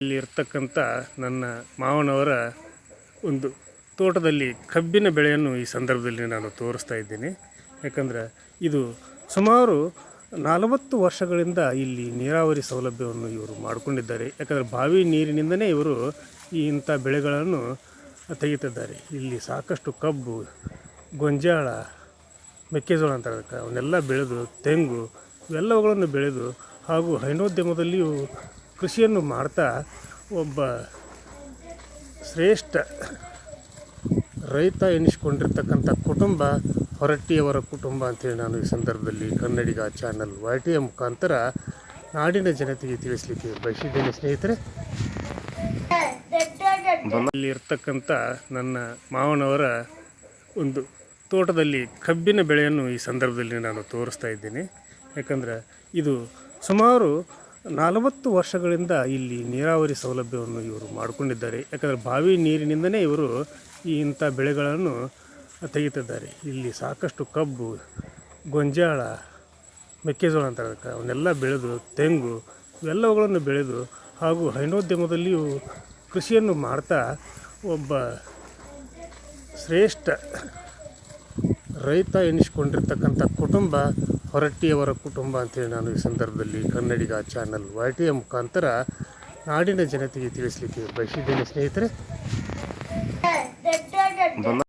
ಇಲ್ಲಿ ಇರ್ತಕ್ಕಂಥ ನನ್ನ ಮಾವನವರ ಒಂದು ತೋಟದಲ್ಲಿ ಕಬ್ಬಿನ ಬೆಳೆಯನ್ನು ಈ ಸಂದರ್ಭದಲ್ಲಿ ನಾನು ತೋರಿಸ್ತಾ ಇದ್ದೀನಿ. ಯಾಕಂದರೆ ಇದು ಸುಮಾರು 40 ವರ್ಷಗಳಿಂದ ಇಲ್ಲಿ ನೀರಾವರಿ ಸೌಲಭ್ಯವನ್ನು ಇವರು ಮಾಡಿಕೊಂಡಿದ್ದಾರೆ. ಯಾಕಂದರೆ ಬಾವಿ ನೀರಿನಿಂದಲೇ ಇವರು ಇಂಥ ಬೆಳೆಗಳನ್ನು ತೆಗೆಯುತ್ತಿದ್ದಾರೆ. ಇಲ್ಲಿ ಸಾಕಷ್ಟು ಕಬ್ಬು, ಗೊಂಜಾಳ, ಮೆಕ್ಕೆಜೋಳ ಅಂತ ಅದಕ್ಕೆ ಅವನ್ನೆಲ್ಲ ಬೆಳೆದು, ತೆಂಗು ಇವೆಲ್ಲವುಗಳನ್ನು ಬೆಳೆದು ಹಾಗೂ ಹೈನೋದ್ಯಮದಲ್ಲಿಯೂ ಕೃಷಿಯನ್ನು ಮಾಡ್ತಾ ಒಬ್ಬ ಶ್ರೇಷ್ಠ ರೈತ ಎನಿಸಿಕೊಂಡಿರ್ತಕ್ಕಂಥ ಕುಟುಂಬ ಹೊರಟ್ಟಿಯವರ ಕುಟುಂಬ ಅಂತೇಳಿ ನಾನು ಈ ಸಂದರ್ಭದಲ್ಲಿ ಕನ್ನಡಿಗ ಚಾನಲ್ YTM ಮುಖಾಂತರ ನಾಡಿನ ಜನತೆಗೆ ತಿಳಿಸಲಿಕ್ಕೆ ಬಯಸಿದ್ದೇನೆ. ಸ್ನೇಹಿತರೆ, ಇಲ್ಲಿ ಇರ್ತಕ್ಕಂಥ ನನ್ನ ಮಾವನವರ ಒಂದು ತೋಟದಲ್ಲಿ ಕಬ್ಬಿನ ಬೆಳೆಯನ್ನು ಈ ಸಂದರ್ಭದಲ್ಲಿ ನಾನು ತೋರಿಸ್ತಾ ಇದ್ದೀನಿ. ಯಾಕಂದರೆ ಇದು ಸುಮಾರು 40 ವರ್ಷಗಳಿಂದ ಇಲ್ಲಿ ನೀರಾವರಿ ಸೌಲಭ್ಯವನ್ನು ಇವರು ಮಾಡಿಕೊಂಡಿದ್ದಾರೆ. ಯಾಕಂದರೆ ಬಾವಿ ನೀರಿನಿಂದಲೇ ಇವರು ಇಂಥ ಬೆಳೆಗಳನ್ನು ತೆಗೆಯುತ್ತಿದ್ದಾರೆ. ಇಲ್ಲಿ ಸಾಕಷ್ಟು ಕಬ್ಬು, ಗೊಂಜಾಳ, ಮೆಕ್ಕೆಜೋಳ ಅಂತ ಅದಕ್ಕೆ ಅವನ್ನೆಲ್ಲ ಬೆಳೆದು, ತೆಂಗು ಇವೆಲ್ಲವುಗಳನ್ನು ಬೆಳೆದು ಹಾಗೂ ಹೈನೋದ್ಯಮದಲ್ಲಿಯೂ ಕೃಷಿಯನ್ನು ಮಾಡ್ತಾ ಒಬ್ಬ ಶ್ರೇಷ್ಠ ರೈತ ಎನಿಸಿಕೊಂಡಿರ್ತಕ್ಕಂಥ ಕುಟುಂಬ ಹೊರಟ್ಟಿಯವರ ಕುಟುಂಬ ಅಂತೇಳಿ ನಾನು ಈ ಸಂದರ್ಭದಲ್ಲಿ ಕನ್ನಡಿಗ ಚಾನಲ್ YTM ಮುಖಾಂತರ ನಾಡಿನ ಜನತೆಗೆ ತಿಳಿಸಲಿಕ್ಕೆ ಬಯಸಿದ್ದೇನೆ. ಸ್ನೇಹಿತರೆ,